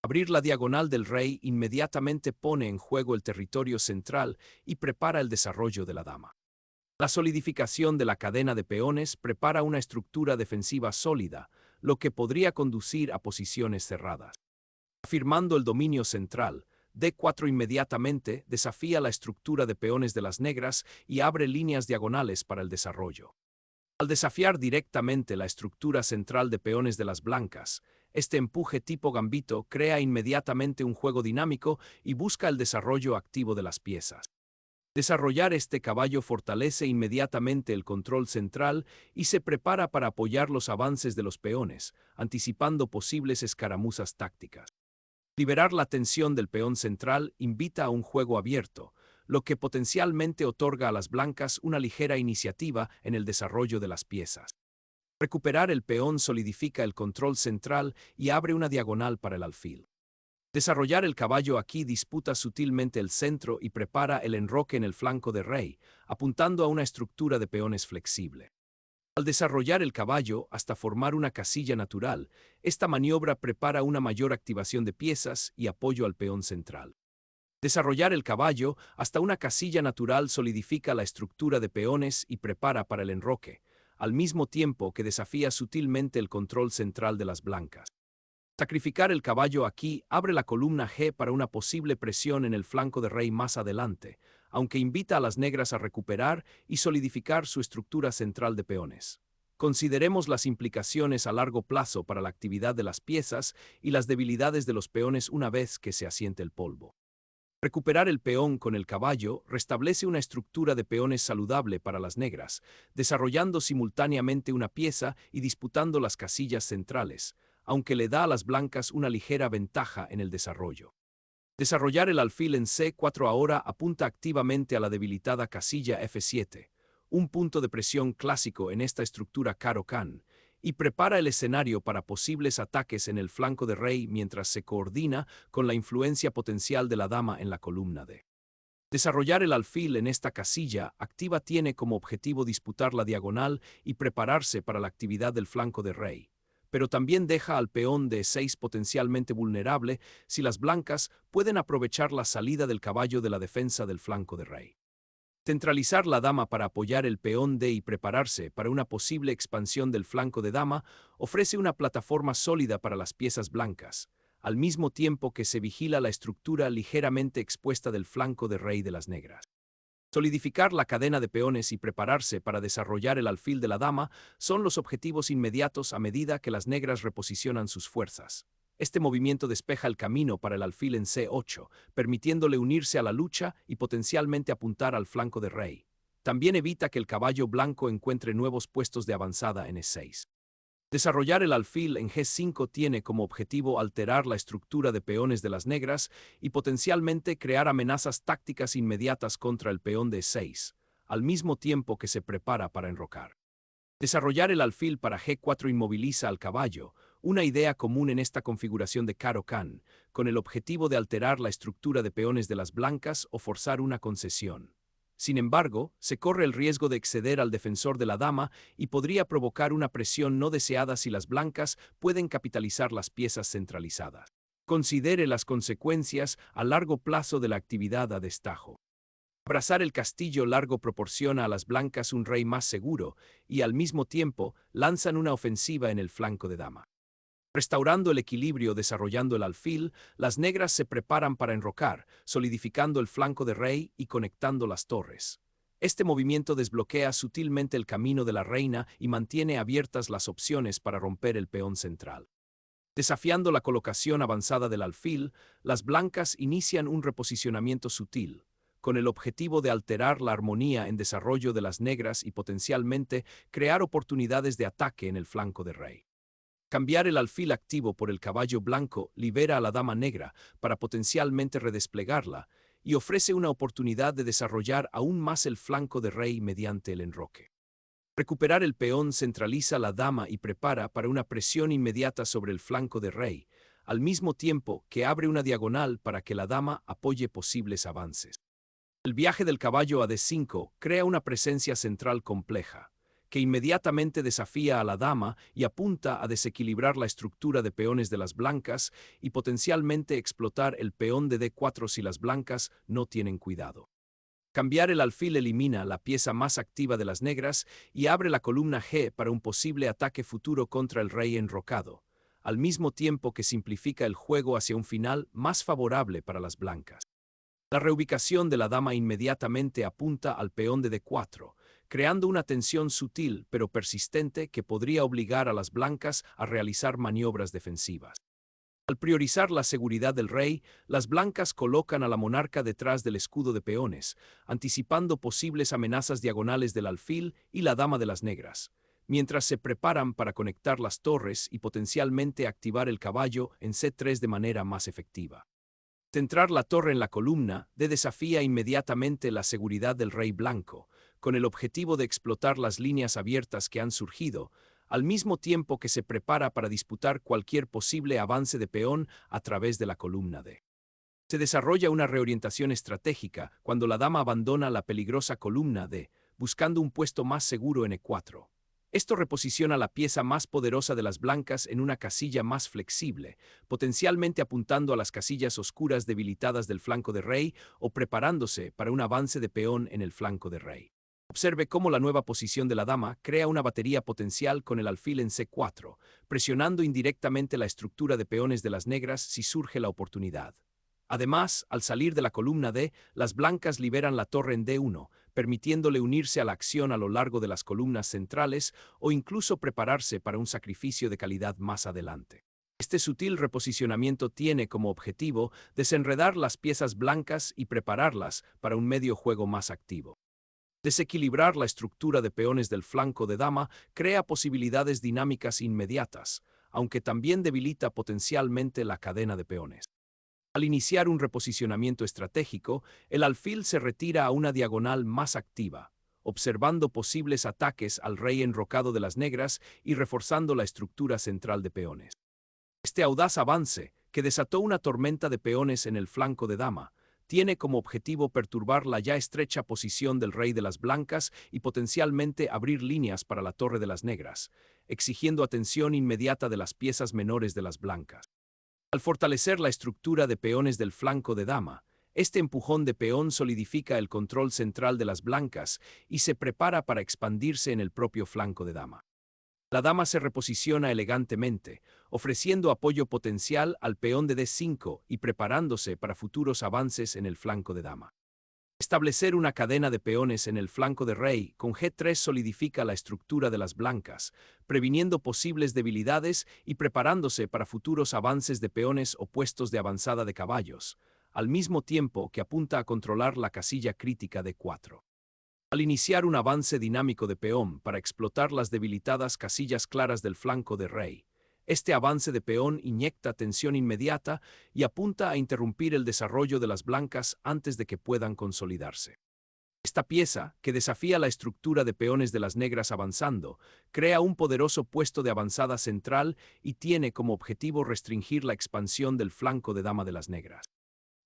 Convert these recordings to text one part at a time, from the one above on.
Abrir la diagonal del rey inmediatamente pone en juego el territorio central y prepara el desarrollo de la dama. La solidificación de la cadena de peones prepara una estructura defensiva sólida, lo que podría conducir a posiciones cerradas. Afirmando el dominio central, D4 inmediatamente desafía la estructura de peones de las negras y abre líneas diagonales para el desarrollo. Al desafiar directamente la estructura central de peones de las blancas, este empuje tipo gambito crea inmediatamente un juego dinámico y busca el desarrollo activo de las piezas. Desarrollar este caballo fortalece inmediatamente el control central y se prepara para apoyar los avances de los peones, anticipando posibles escaramuzas tácticas. Liberar la tensión del peón central invita a un juego abierto, lo que potencialmente otorga a las blancas una ligera iniciativa en el desarrollo de las piezas. Recuperar el peón solidifica el control central y abre una diagonal para el alfil. Desarrollar el caballo aquí disputa sutilmente el centro y prepara el enroque en el flanco de rey, apuntando a una estructura de peones flexible. Al desarrollar el caballo hasta formar una casilla natural, esta maniobra prepara una mayor activación de piezas y apoyo al peón central. Desarrollar el caballo hasta una casilla natural solidifica la estructura de peones y prepara para el enroque, al mismo tiempo que desafía sutilmente el control central de las blancas. Sacrificar el caballo aquí abre la columna G para una posible presión en el flanco de rey más adelante, aunque invita a las negras a recuperar y solidificar su estructura central de peones. Consideremos las implicaciones a largo plazo para la actividad de las piezas y las debilidades de los peones una vez que se asiente el polvo. Recuperar el peón con el caballo restablece una estructura de peones saludable para las negras, desarrollando simultáneamente una pieza y disputando las casillas centrales, aunque le da a las blancas una ligera ventaja en el desarrollo. Desarrollar el alfil en C4 ahora apunta activamente a la debilitada casilla F7, un punto de presión clásico en esta estructura Caro-Kann, y prepara el escenario para posibles ataques en el flanco de rey mientras se coordina con la influencia potencial de la dama en la columna D. Desarrollar el alfil en esta casilla activa tiene como objetivo disputar la diagonal y prepararse para la actividad del flanco de rey, pero también deja al peón de E6 potencialmente vulnerable si las blancas pueden aprovechar la salida del caballo de la defensa del flanco de rey. Centralizar la dama para apoyar el peón D y prepararse para una posible expansión del flanco de dama ofrece una plataforma sólida para las piezas blancas, al mismo tiempo que se vigila la estructura ligeramente expuesta del flanco de rey de las negras. Solidificar la cadena de peones y prepararse para desarrollar el alfil de la dama son los objetivos inmediatos a medida que las negras reposicionan sus fuerzas. Este movimiento despeja el camino para el alfil en C8, permitiéndole unirse a la lucha y potencialmente apuntar al flanco de rey. También evita que el caballo blanco encuentre nuevos puestos de avanzada en E6. Desarrollar el alfil en G5 tiene como objetivo alterar la estructura de peones de las negras y potencialmente crear amenazas tácticas inmediatas contra el peón de E6, al mismo tiempo que se prepara para enrocar. Desarrollar el alfil para G4 inmoviliza al caballo, una idea común en esta configuración de Caro-Kann, con el objetivo de alterar la estructura de peones de las blancas o forzar una concesión. Sin embargo, se corre el riesgo de exceder al defensor de la dama y podría provocar una presión no deseada si las blancas pueden capitalizar las piezas centralizadas. Considere las consecuencias a largo plazo de la actividad a destajo. Abrazar el castillo largo proporciona a las blancas un rey más seguro y al mismo tiempo lanzan una ofensiva en el flanco de dama. Restaurando el equilibrio desarrollando el alfil, las negras se preparan para enrocar, solidificando el flanco de rey y conectando las torres. Este movimiento desbloquea sutilmente el camino de la reina y mantiene abiertas las opciones para romper el peón central. Desafiando la colocación avanzada del alfil, las blancas inician un reposicionamiento sutil, con el objetivo de alterar la armonía en desarrollo de las negras y potencialmente crear oportunidades de ataque en el flanco de rey. Cambiar el alfil activo por el caballo blanco libera a la dama negra para potencialmente redesplegarla y ofrece una oportunidad de desarrollar aún más el flanco de rey mediante el enroque. Recuperar el peón centraliza a la dama y prepara para una presión inmediata sobre el flanco de rey, al mismo tiempo que abre una diagonal para que la dama apoye posibles avances. El viaje del caballo a D5 crea una presencia central compleja, que inmediatamente desafía a la dama y apunta a desequilibrar la estructura de peones de las blancas y potencialmente explotar el peón de D4 si las blancas no tienen cuidado. Cambiar el alfil elimina la pieza más activa de las negras y abre la columna G para un posible ataque futuro contra el rey enrocado, al mismo tiempo que simplifica el juego hacia un final más favorable para las blancas. La reubicación de la dama inmediatamente apunta al peón de D4, creando una tensión sutil pero persistente que podría obligar a las blancas a realizar maniobras defensivas. Al priorizar la seguridad del rey, las blancas colocan a la monarca detrás del escudo de peones, anticipando posibles amenazas diagonales del alfil y la dama de las negras, mientras se preparan para conectar las torres y potencialmente activar el caballo en C3 de manera más efectiva. Centrar la torre en la columna desafía inmediatamente la seguridad del rey blanco, con el objetivo de explotar las líneas abiertas que han surgido, al mismo tiempo que se prepara para disputar cualquier posible avance de peón a través de la columna D. Se desarrolla una reorientación estratégica cuando la dama abandona la peligrosa columna D, buscando un puesto más seguro en E4. Esto reposiciona la pieza más poderosa de las blancas en una casilla más flexible, potencialmente apuntando a las casillas oscuras debilitadas del flanco de rey o preparándose para un avance de peón en el flanco de rey. Observe cómo la nueva posición de la dama crea una batería potencial con el alfil en C4, presionando indirectamente la estructura de peones de las negras si surge la oportunidad. Además, al salir de la columna D, las blancas liberan la torre en D1, permitiéndole unirse a la acción a lo largo de las columnas centrales o incluso prepararse para un sacrificio de calidad más adelante. Este sutil reposicionamiento tiene como objetivo desenredar las piezas blancas y prepararlas para un medio juego más activo. Desequilibrar la estructura de peones del flanco de dama crea posibilidades dinámicas inmediatas, aunque también debilita potencialmente la cadena de peones. Al iniciar un reposicionamiento estratégico, el alfil se retira a una diagonal más activa, observando posibles ataques al rey enrocado de las negras y reforzando la estructura central de peones. Este audaz avance, que desató una tormenta de peones en el flanco de dama, tiene como objetivo perturbar la ya estrecha posición del rey de las blancas y potencialmente abrir líneas para la torre de las negras, exigiendo atención inmediata de las piezas menores de las blancas. Al fortalecer la estructura de peones del flanco de dama, este empujón de peón solidifica el control central de las blancas y se prepara para expandirse en el propio flanco de dama. La dama se reposiciona elegantemente, ofreciendo apoyo potencial al peón de D5 y preparándose para futuros avances en el flanco de dama. Establecer una cadena de peones en el flanco de rey con G3 solidifica la estructura de las blancas, previniendo posibles debilidades y preparándose para futuros avances de peones o puestos de avanzada de caballos, al mismo tiempo que apunta a controlar la casilla crítica de 4. Al iniciar un avance dinámico de peón para explotar las debilitadas casillas claras del flanco de rey, este avance de peón inyecta tensión inmediata y apunta a interrumpir el desarrollo de las blancas antes de que puedan consolidarse. Esta pieza, que desafía la estructura de peones de las negras avanzando, crea un poderoso puesto de avanzada central y tiene como objetivo restringir la expansión del flanco de dama de las negras.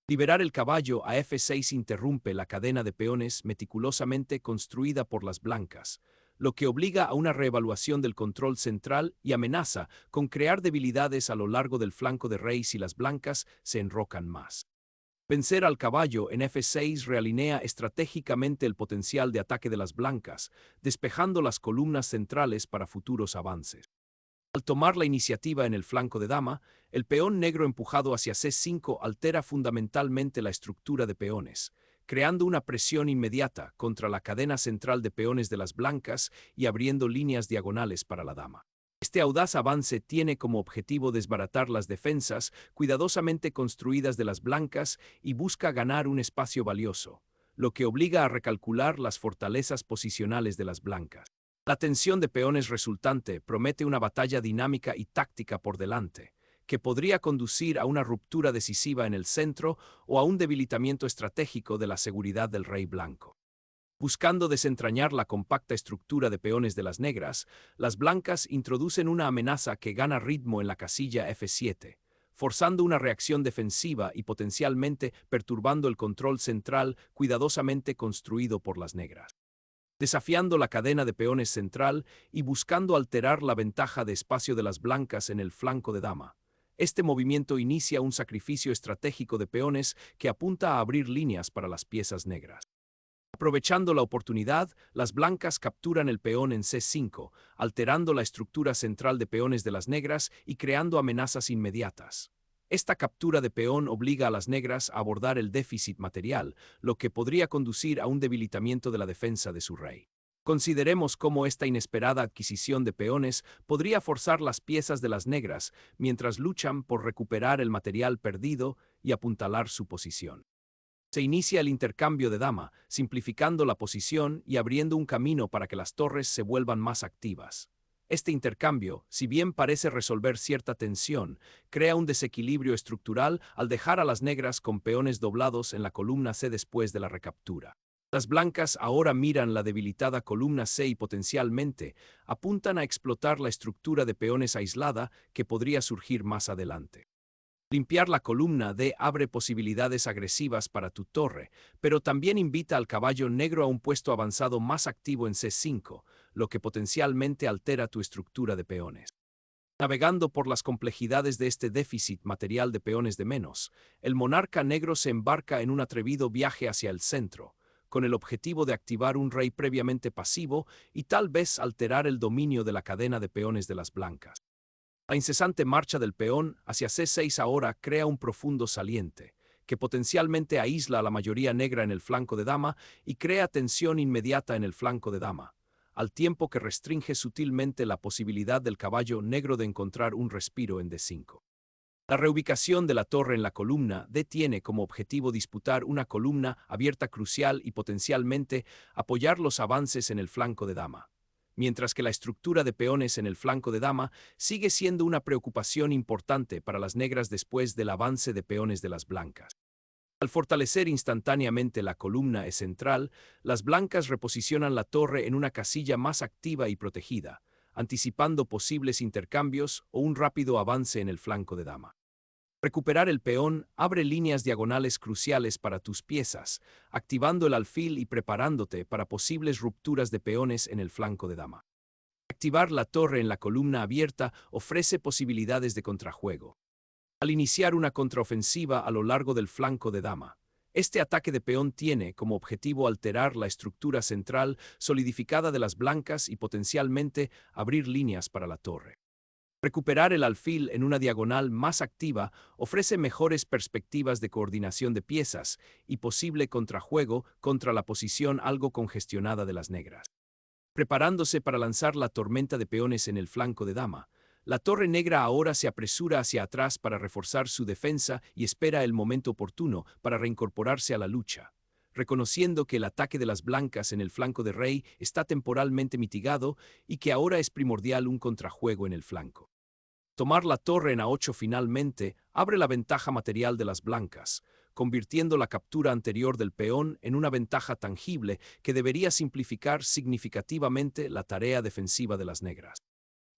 Liberar el caballo a F6 interrumpe la cadena de peones meticulosamente construida por las blancas, lo que obliga a una reevaluación del control central y amenaza con crear debilidades a lo largo del flanco de rey si las blancas se enrocan más. Vencer al caballo en F6 realinea estratégicamente el potencial de ataque de las blancas, despejando las columnas centrales para futuros avances. Al tomar la iniciativa en el flanco de dama, el peón negro empujado hacia C5 altera fundamentalmente la estructura de peones, creando una presión inmediata contra la cadena central de peones de las blancas y abriendo líneas diagonales para la dama. Este audaz avance tiene como objetivo desbaratar las defensas cuidadosamente construidas de las blancas y busca ganar un espacio valioso, lo que obliga a recalcular las fortalezas posicionales de las blancas. La tensión de peones resultante promete una batalla dinámica y táctica por delante, que podría conducir a una ruptura decisiva en el centro o a un debilitamiento estratégico de la seguridad del rey blanco. Buscando desentrañar la compacta estructura de peones de las negras, las blancas introducen una amenaza que gana ritmo en la casilla F7, forzando una reacción defensiva y potencialmente perturbando el control central cuidadosamente construido por las negras. desafiando la cadena de peones central y buscando alterar la ventaja de espacio de las blancas en el flanco de dama. Este movimiento inicia un sacrificio estratégico de peones que apunta a abrir líneas para las piezas negras. Aprovechando la oportunidad, las blancas capturan el peón en C5, alterando la estructura central de peones de las negras y creando amenazas inmediatas. Esta captura de peón obliga a las negras a abordar el déficit material, lo que podría conducir a un debilitamiento de la defensa de su rey. Consideremos cómo esta inesperada adquisición de peones podría forzar las piezas de las negras mientras luchan por recuperar el material perdido y apuntalar su posición. Se inicia el intercambio de dama, simplificando la posición y abriendo un camino para que las torres se vuelvan más activas. Este intercambio, si bien parece resolver cierta tensión, crea un desequilibrio estructural al dejar a las negras con peones doblados en la columna C después de la recaptura. Las blancas ahora miran la debilitada columna C y potencialmente apuntan a explotar la estructura de peones aislada que podría surgir más adelante. Limpiar la columna D abre posibilidades agresivas para tu torre, pero también invita al caballo negro a un puesto avanzado más activo en C5, lo que potencialmente altera tu estructura de peones. Navegando por las complejidades de este déficit material de peones de menos, el monarca negro se embarca en un atrevido viaje hacia el centro, con el objetivo de activar un rey previamente pasivo y tal vez alterar el dominio de la cadena de peones de las blancas. La incesante marcha del peón hacia C6 ahora crea un profundo saliente, que potencialmente aísla a la mayoría negra en el flanco de dama y crea tensión inmediata en el flanco de dama, al tiempo que restringe sutilmente la posibilidad del caballo negro de encontrar un respiro en D5. La reubicación de la torre en la columna D tiene como objetivo disputar una columna abierta crucial y potencialmente apoyar los avances en el flanco de dama, mientras que la estructura de peones en el flanco de dama sigue siendo una preocupación importante para las negras después del avance de peones de las blancas. Al fortalecer instantáneamente la columna E central, las blancas reposicionan la torre en una casilla más activa y protegida, anticipando posibles intercambios o un rápido avance en el flanco de dama. Recuperar el peón abre líneas diagonales cruciales para tus piezas, activando el alfil y preparándote para posibles rupturas de peones en el flanco de dama. Activar la torre en la columna abierta ofrece posibilidades de contrajuego. Al iniciar una contraofensiva a lo largo del flanco de dama, este ataque de peón tiene como objetivo alterar la estructura central solidificada de las blancas y potencialmente abrir líneas para la torre. Recuperar el alfil en una diagonal más activa ofrece mejores perspectivas de coordinación de piezas y posible contrajuego contra la posición algo congestionada de las negras. Preparándose para lanzar la tormenta de peones en el flanco de dama, la torre negra ahora se apresura hacia atrás para reforzar su defensa y espera el momento oportuno para reincorporarse a la lucha, reconociendo que el ataque de las blancas en el flanco de rey está temporalmente mitigado y que ahora es primordial un contrajuego en el flanco. Tomar la torre en A8 finalmente abre la ventaja material de las blancas, convirtiendo la captura anterior del peón en una ventaja tangible que debería simplificar significativamente la tarea defensiva de las negras.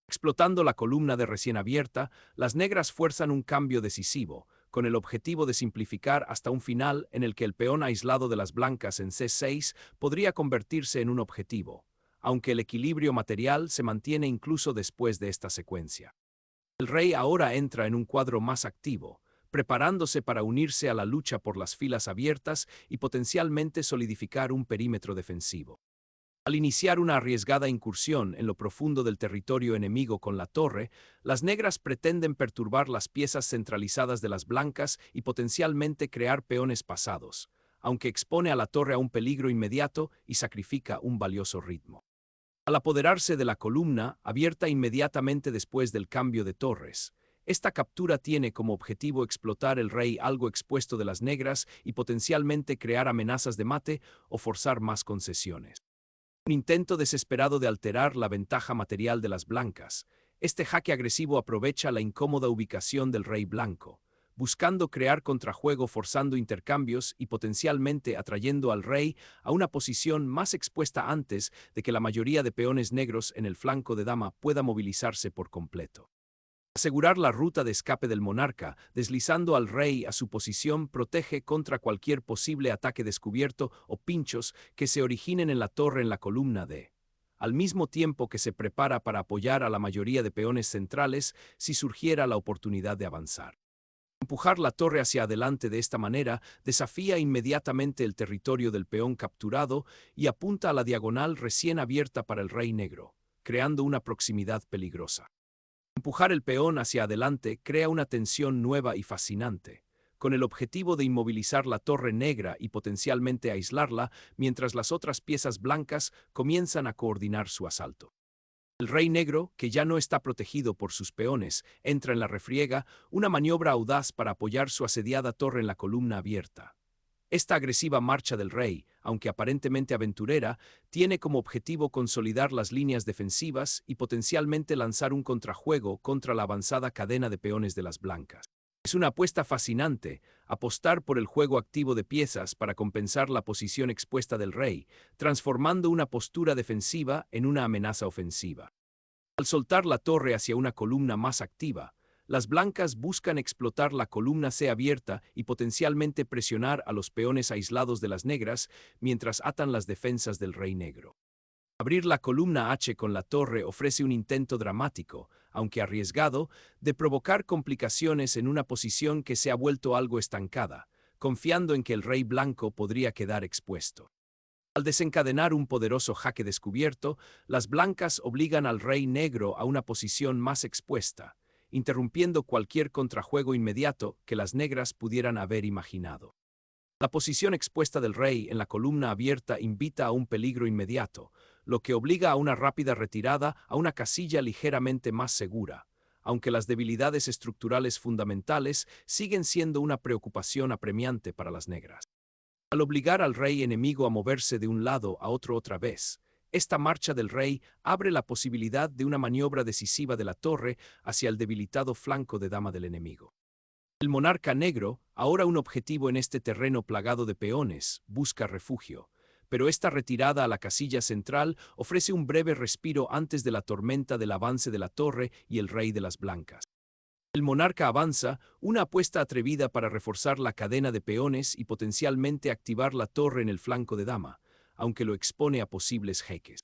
Explotando la columna de recién abierta, las negras fuerzan un cambio decisivo, con el objetivo de simplificar hasta un final en el que el peón aislado de las blancas en C6 podría convertirse en un objetivo, aunque el equilibrio material se mantiene incluso después de esta secuencia. El rey ahora entra en un cuadro más activo, preparándose para unirse a la lucha por las filas abiertas y potencialmente solidificar un perímetro defensivo. Al iniciar una arriesgada incursión en lo profundo del territorio enemigo con la torre, las negras pretenden perturbar las piezas centralizadas de las blancas y potencialmente crear peones pasados, aunque expone a la torre a un peligro inmediato y sacrifica un valioso ritmo. Al apoderarse de la columna, abierta inmediatamente después del cambio de torres, esta captura tiene como objetivo explotar el rey algo expuesto de las negras y potencialmente crear amenazas de mate o forzar más concesiones. Un intento desesperado de alterar la ventaja material de las blancas, este jaque agresivo aprovecha la incómoda ubicación del rey blanco, buscando crear contrajuego forzando intercambios y potencialmente atrayendo al rey a una posición más expuesta antes de que la mayoría de peones negros en el flanco de dama pueda movilizarse por completo. Asegurar la ruta de escape del monarca, deslizando al rey a su posición, protege contra cualquier posible ataque descubierto o pinchos que se originen en la torre en la columna D, al mismo tiempo que se prepara para apoyar a la mayoría de peones centrales si surgiera la oportunidad de avanzar. Empujar la torre hacia adelante de esta manera desafía inmediatamente el territorio del peón capturado y apunta a la diagonal recién abierta para el rey negro, creando una proximidad peligrosa. Empujar el peón hacia adelante crea una tensión nueva y fascinante, con el objetivo de inmovilizar la torre negra y potencialmente aislarla mientras las otras piezas blancas comienzan a coordinar su asalto. El rey negro, que ya no está protegido por sus peones, entra en la refriega, una maniobra audaz para apoyar su asediada torre en la columna abierta. Esta agresiva marcha del rey, aunque aparentemente aventurera, tiene como objetivo consolidar las líneas defensivas y potencialmente lanzar un contrajuego contra la avanzada cadena de peones de las blancas. Es una apuesta fascinante, apostar por el juego activo de piezas para compensar la posición expuesta del rey, transformando una postura defensiva en una amenaza ofensiva. Al soltar la torre hacia una columna más activa, las blancas buscan explotar la columna C abierta y potencialmente presionar a los peones aislados de las negras mientras atan las defensas del rey negro. Abrir la columna H con la torre ofrece un intento dramático, aunque arriesgado, de provocar complicaciones en una posición que se ha vuelto algo estancada, confiando en que el rey blanco podría quedar expuesto. Al desencadenar un poderoso jaque descubierto, las blancas obligan al rey negro a una posición más expuesta, interrumpiendo cualquier contrajuego inmediato que las negras pudieran haber imaginado. La posición expuesta del rey en la columna abierta invita a un peligro inmediato, lo que obliga a una rápida retirada a una casilla ligeramente más segura, aunque las debilidades estructurales fundamentales siguen siendo una preocupación apremiante para las negras. Al obligar al rey enemigo a moverse de un lado a otro otra vez, esta marcha del rey abre la posibilidad de una maniobra decisiva de la torre hacia el debilitado flanco de dama del enemigo. El monarca negro, ahora un objetivo en este terreno plagado de peones, busca refugio, pero esta retirada a la casilla central ofrece un breve respiro antes de la tormenta del avance de la torre y el rey de las blancas. El monarca avanza, una apuesta atrevida para reforzar la cadena de peones y potencialmente activar la torre en el flanco de dama, aunque lo expone a posibles jeques.